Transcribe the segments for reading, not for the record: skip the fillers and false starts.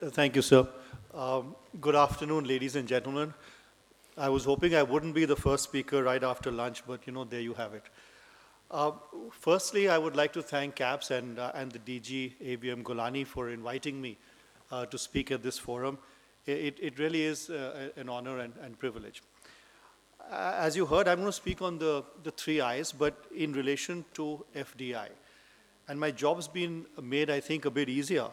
Thank you, sir. Good afternoon, ladies and gentlemen. I was hoping I wouldn't be the first speaker right after lunch, but there you have it. Uh, Firstly, I would like to thank CAPS and the DG ABM Golani for inviting me to speak at this forum. It really is an honor and privilege. As you heard, I'm going to speak on the three I's, but in relation to FDI. And my job's been made, I think, a bit easier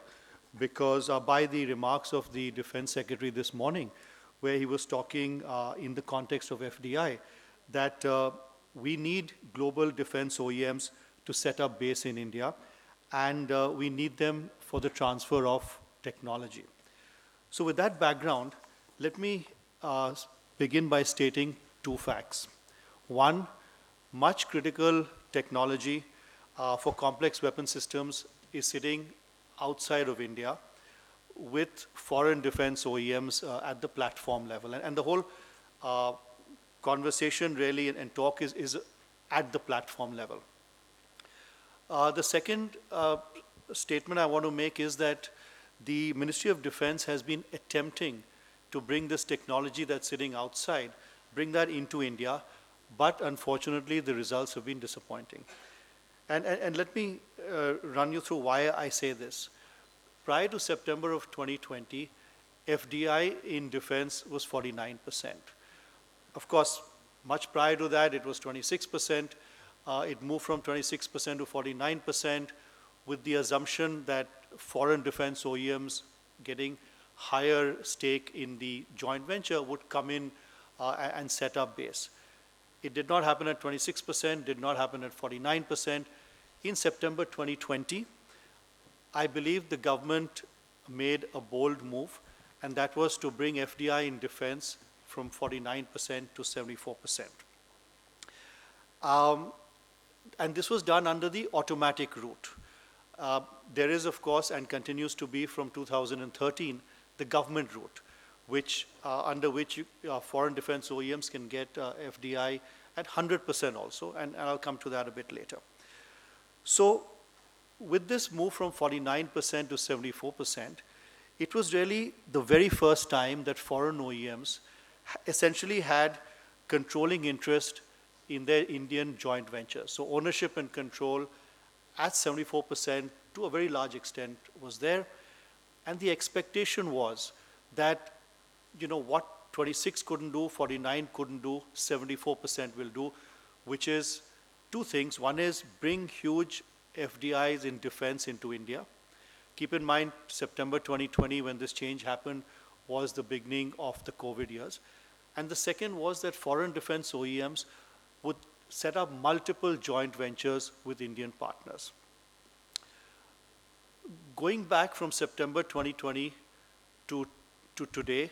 because by the remarks of the Defense Secretary this morning, where he was talking in the context of FDI, that we need global defense OEMs to set up base in India, and we need them for the transfer of technology. So with that background, let me begin by stating two facts. One, much critical technology for complex weapon systems is sitting outside of India with foreign defense OEMs at the platform level. And the whole conversation really and talk is at the platform level. The second statement I want to make is that the Ministry of Defense has been attempting to bring this technology that's sitting outside, bring that into India, but unfortunately the results have been disappointing. And let me run you through why I say this. Prior to September of 2020, FDI in defense was 49%. Of course, much prior to that, it was 26%. It moved from 26% to 49% with the assumption that foreign defense OEMs getting higher stake in the joint venture would come in and set up base. It did not happen at 26%, did not happen at 49%. In September 2020, I believe the government made a bold move, and that was to bring FDI in defense from 49% to 74%. And this was done under the automatic route. There is, of course, and continues to be from 2013, the government route, under which foreign defense OEMs can get FDI at 100% also, and I'll come to that a bit later. So with this move from 49% to 74%, it was really the very first time that foreign OEMs essentially had controlling interest in their Indian joint venture. So ownership and control at 74% to a very large extent was there. And the expectation was that, what 26 couldn't do, 49 couldn't do, 74% will do, which is two things. One is bring huge FDIs in defense into India. Keep in mind, September 2020, when this change happened, was the beginning of the COVID years. And the second was that foreign defense OEMs would set up multiple joint ventures with Indian partners. Going back from September 2020 to today,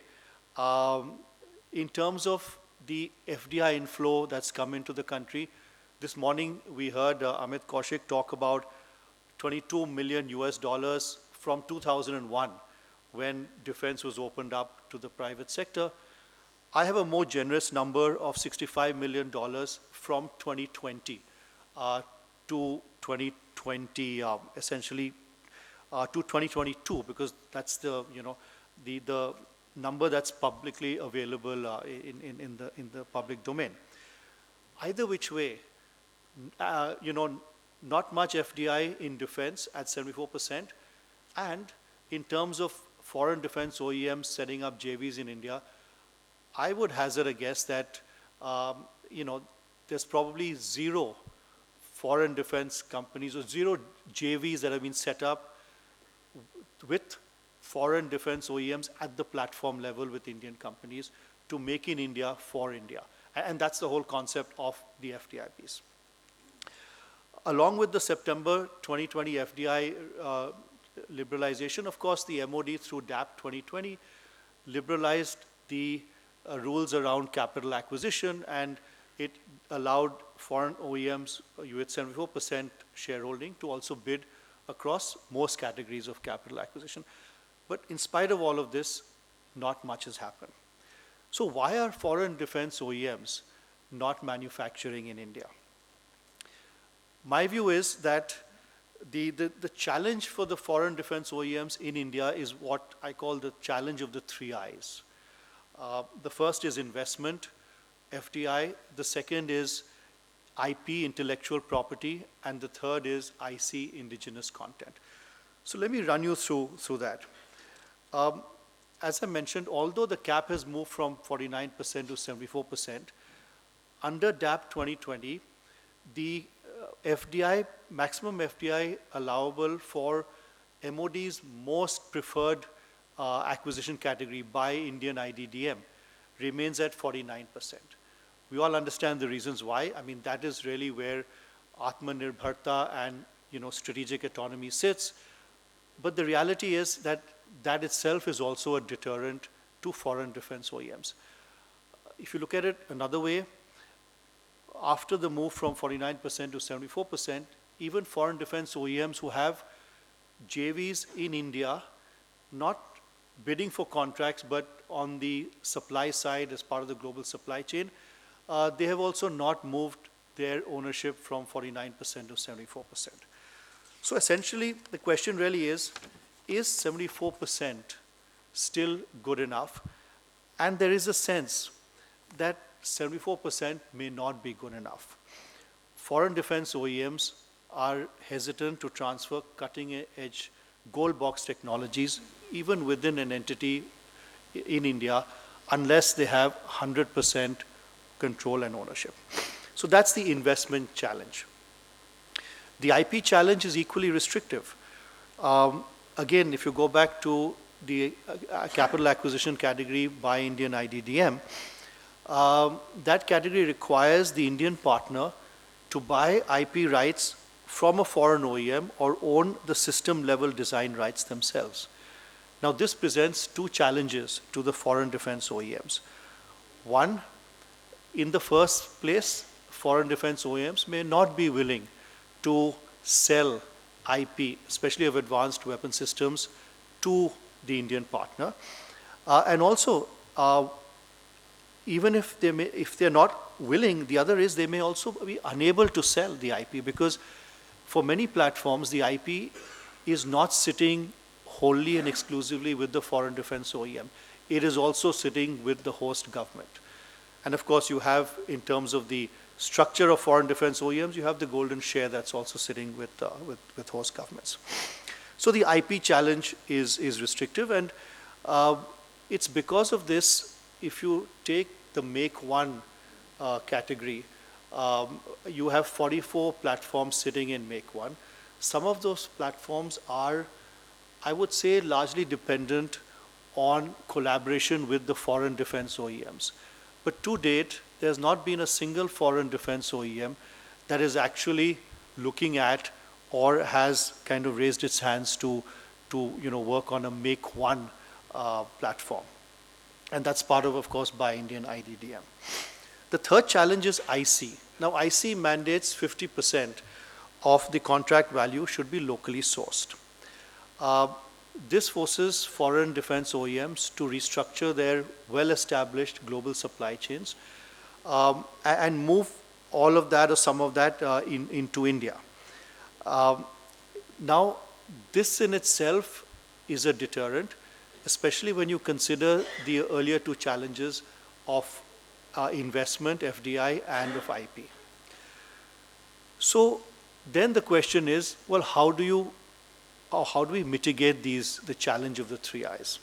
in terms of the FDI inflow that's come into the country, this morning we heard Amit Kaushik talk about $22 million from 2001 when defense was opened up to the private sector. I have a more generous number of $65 million from 2020 to 2020, essentially to 2022, because that's the number that's publicly available in the public domain. Either which way, not much FDI in defense at 74%, and in terms of foreign defense OEMs setting up JVs in India, I would hazard a guess that there's probably zero foreign defense companies or zero JVs that have been set up with foreign defense OEMs at the platform level with Indian companies to make in India for India. And that's the whole concept of the FDI piece. Along with the September 2020 FDI liberalization, of course, the MOD through DAP 2020 liberalized the rules around capital acquisition, and it allowed foreign OEMs with 74% shareholding to also bid across most categories of capital acquisition. But in spite of all of this, not much has happened. So why are foreign defense OEMs not manufacturing in India? My view is that The challenge for the foreign defense OEMs in India is what I call the challenge of the three I's. The first is investment, FDI. The second is IP, intellectual property. And the third is IC, indigenous content. So let me run you through that. As I mentioned, although the cap has moved from 49% to 74%, under DAP 2020, the FDI, maximum FDI allowable for MOD's most preferred acquisition category by Indian IDDM remains at 49%. We all understand the reasons why. I mean, that is really where Atmanirbharta and strategic autonomy sits. But the reality is that that itself is also a deterrent to foreign defense OEMs. If you look at it another way, after the move from 49% to 74%, even foreign defense OEMs who have JVs in India, not bidding for contracts, but on the supply side as part of the global supply chain, they have also not moved their ownership from 49% to 74%. So essentially, the question really is 74% still good enough? And there is a sense that 74% may not be good enough. Foreign defense OEMs are hesitant to transfer cutting-edge gold box technologies, even within an entity in India, unless they have 100% control and ownership. So that's the investment challenge. The IP challenge is equally restrictive. Again, if you go back to the capital acquisition category by Indian IDDM, that category requires the Indian partner to buy IP rights from a foreign OEM or own the system-level design rights themselves. Now, this presents two challenges to the foreign defense OEMs. One, in the first place, foreign defense OEMs may not be willing to sell IP, especially of advanced weapon systems, to the Indian partner. And also, even if they're not willing, the other is they may also be unable to sell the IP, because for many platforms, the IP is not sitting wholly and exclusively with the foreign defense OEM. It is also sitting with the host government. And of course, you have, in terms of the structure of foreign defense OEMs, you have the golden share that's also sitting with host governments. So the IP challenge is restrictive, and it's because of this. If you take the Make One category, you have 44 platforms sitting in Make One. Some of those platforms are, I would say, largely dependent on collaboration with the foreign defense OEMs. But to date, there's not been a single foreign defense OEM that is actually looking at or has kind of raised its hands to work on a Make One platform. And that's part of course, by Indian IDDM. The third challenge is IC. Now, IC mandates 50% of the contract value should be locally sourced. This forces foreign defense OEMs to restructure their well-established global supply chains and move all of that or some of that into India. Now, this in itself is a deterrent, especially when you consider the earlier two challenges of investment, FDI, and of IP. So then the question is, well, how do we mitigate the challenge of the three I's?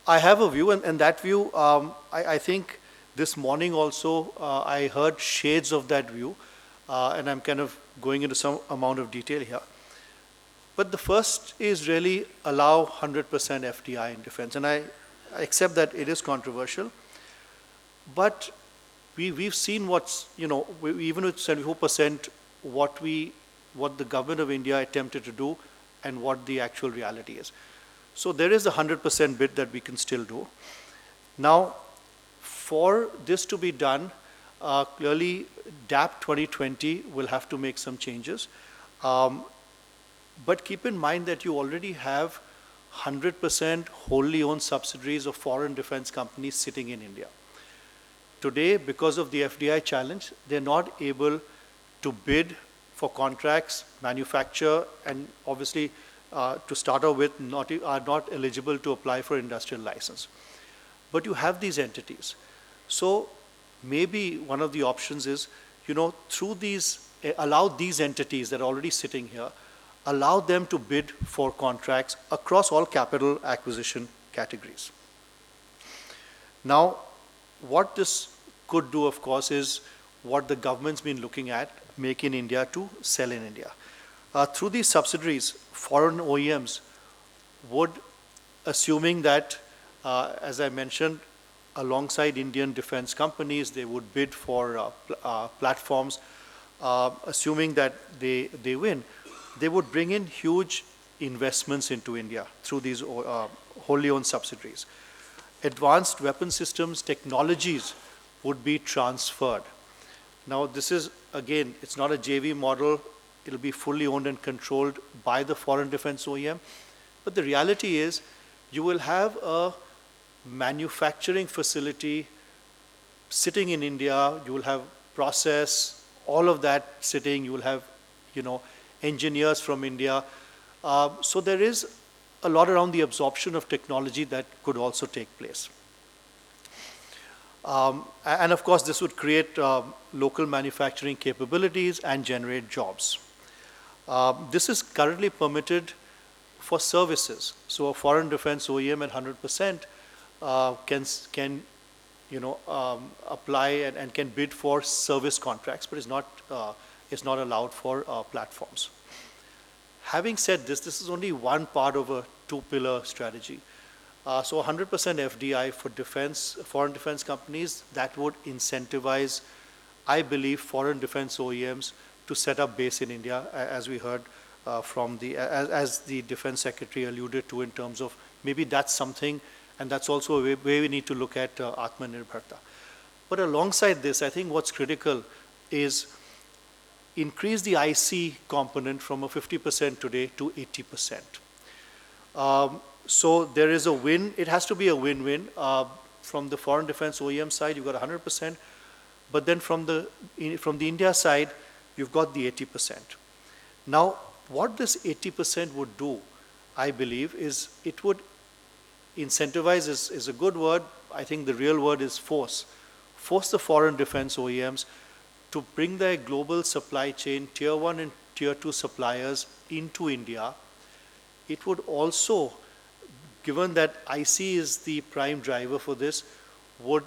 I have a view, and that view, I think this morning also, I heard shades of that view, and I'm kind of going into some amount of detail here. But the first is really allow 100% FDI in defense, and I accept that it is controversial, but we've seen what's, even with 74%, what the government of India attempted to do and what the actual reality is. So there is a 100% bid that we can still do. Now, for this to be done, clearly DAP 2020 will have to make some changes. But keep in mind that you already have 100% wholly owned subsidiaries of foreign defense companies sitting in India. Today, because of the FDI challenge, they're not able to bid for contracts, manufacture, and obviously to start off with are not eligible to apply for industrial license. But you have these entities. So maybe one of the options is, through these, allow these entities that are already sitting here, allow them to bid for contracts across all capital acquisition categories. Now, what this could do, of course, is what the government's been looking at, make in India to sell in India. Through these subsidiaries, foreign OEMs would, assuming that, as I mentioned, alongside Indian defense companies, they would bid for platforms, assuming that they win, they would bring in huge investments into India through these wholly owned subsidiaries. Advanced weapon systems technologies would be transferred. Now this is, again, it's not a JV model, it'll be fully owned and controlled by the foreign defense OEM, but the reality is you will have a manufacturing facility sitting in India, you will have process, all of that sitting, you will have, engineers from India. So there is a lot around the absorption of technology that could also take place. And of course, this would create local manufacturing capabilities and generate jobs. This is currently permitted for services. So a foreign defense OEM at 100% can apply and can bid for service contracts, but it's not allowed for platforms. Having said this, this is only one part of a two-pillar strategy. So 100% FDI for defense, foreign defense companies, that would incentivize, I believe, foreign defense OEMs to set up base in India, as we heard as the defense secretary alluded to, in terms of maybe that's something, and that's also a way we need to look at Atmanirbharta. But alongside this, I think what's critical is increase the IC component from a 50% today to 80%. So there is a win. It has to be a win-win. From the foreign defense OEM side, you've got 100%, but then from the India side, you've got the 80%. Now, what this 80% would do, I believe, is it would incentivize is a good word. I think the real word is force. Force the foreign defense OEMs to bring their global supply chain, tier 1 and tier 2 suppliers into India. It would also, given that IC is the prime driver for this, would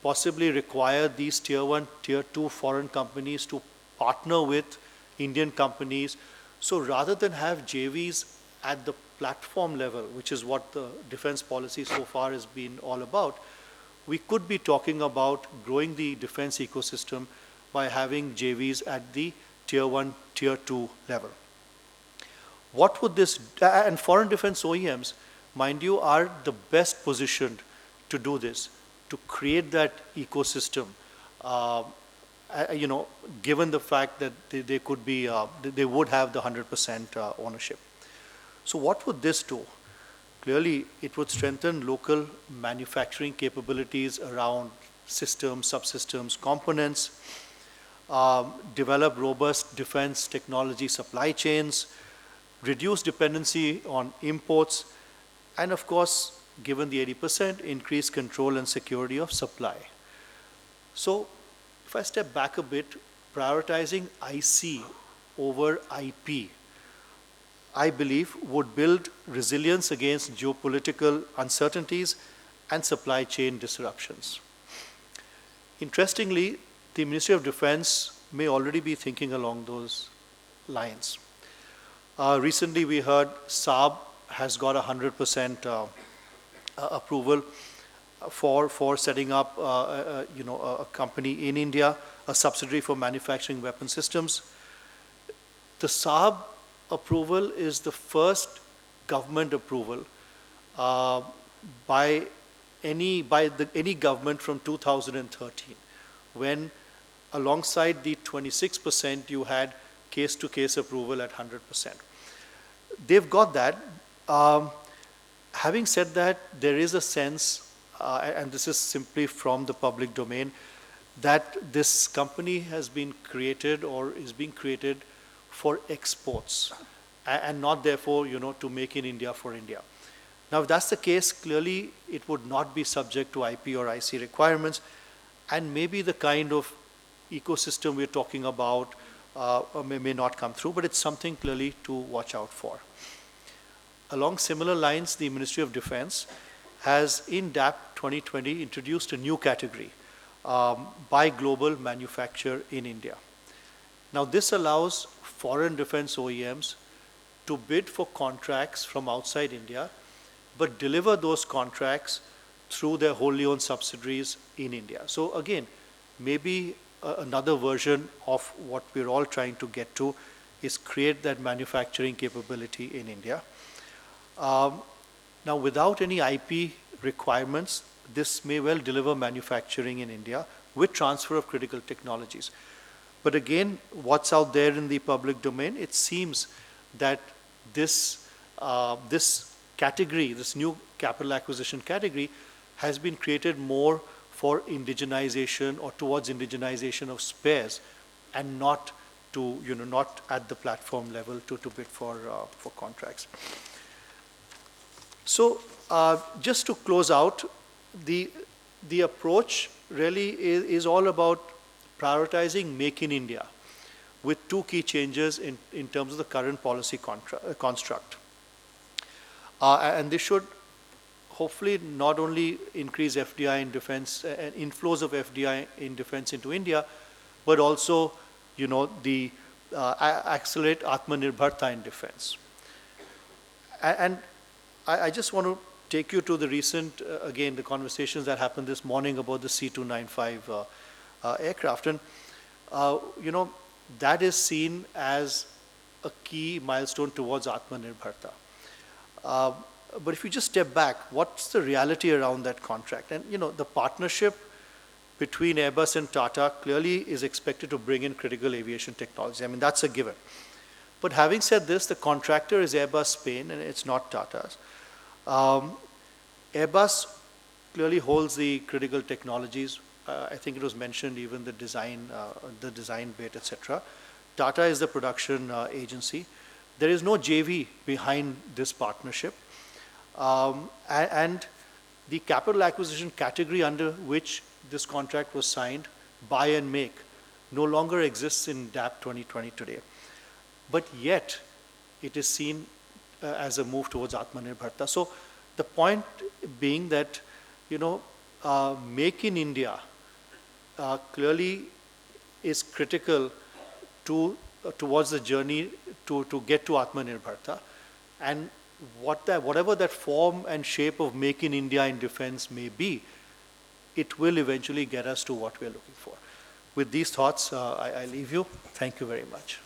possibly require these tier 1, tier 2 foreign companies to partner with Indian companies. So rather than have JVs at the platform level, which is what the defense policy so far has been all about, we could be talking about growing the defense ecosystem by having JVs at the tier 1, tier 2 level. What would this, and foreign defense OEMs, mind you, are the best positioned to do this, to create that ecosystem, given the fact that they could be, they would have the 100% ownership. So what would this do? Clearly, it would strengthen local manufacturing capabilities around systems, subsystems, components, develop robust defense technology supply chains, reduce dependency on imports, and of course, given the 80%, increase control and security of supply. So if I step back a bit, prioritizing IC over IP, I believe would build resilience against geopolitical uncertainties and supply chain disruptions. Interestingly, the Ministry of Defense may already be thinking along those lines. Recently, we heard Saab has got 100% approval for setting up a company in India, a subsidiary for manufacturing weapon systems. The Saab approval is the first government approval by any government from 2013, when alongside the 26% you had case-to-case approval at 100%. They've got that. Having said that, there is a sense, and this is simply from the public domain, that this company has been created or is being created for exports and not therefore, to make in India for India. Now, if that's the case, clearly it would not be subject to IP or IC requirements, and maybe the kind of ecosystem we're talking about may not come through, but it's something clearly to watch out for. Along similar lines, the Ministry of Defense has, in DAP 2020, introduced a new category, Buy Global Manufacture in India. Now, this allows foreign defense OEMs to bid for contracts from outside India, but deliver those contracts through their wholly owned subsidiaries in India. So again, maybe another version of what we're all trying to get to is create that manufacturing capability in India. Now, without any IP requirements, this may well deliver manufacturing in India with transfer of critical technologies. But again, what's out there in the public domain, it seems that this category, this new capital acquisition category, has been created more for indigenization or towards indigenization of spares, and not to, not at the platform level to bid for contracts. So just to close out, the approach really is all about prioritizing Make in India with two key changes in terms of the current policy construct. And this should hopefully not only increase FDI in defense and inflows of FDI in defense into India, but also, accelerate Atmanirbharta in defense. And I just want to take you to the recent, again, the conversations that happened this morning about the C-295 aircraft. And, that is seen as a key milestone towards Atmanirbharta. But if you just step back, what's the reality around that contract? And, the partnership between Airbus and Tata clearly is expected to bring in critical aviation technology. I mean, that's a given. But having said this, the contractor is Airbus Spain, and it's not Tata's. Airbus clearly holds the critical technologies. I think it was mentioned even the design bit, etc. Tata is the production agency. There is no JV behind this partnership. And the capital acquisition category under which this contract was signed, buy and make, no longer exists in DAP 2020 today. But yet, it is seen as a move towards Atmanirbharta. So the point being that, Make in India clearly is critical towards the journey to get to Atmanirbharta. And whatever that form and shape of Make in India in defense may be, it will eventually get us to what we're looking for. With these thoughts, I leave you. Thank you very much.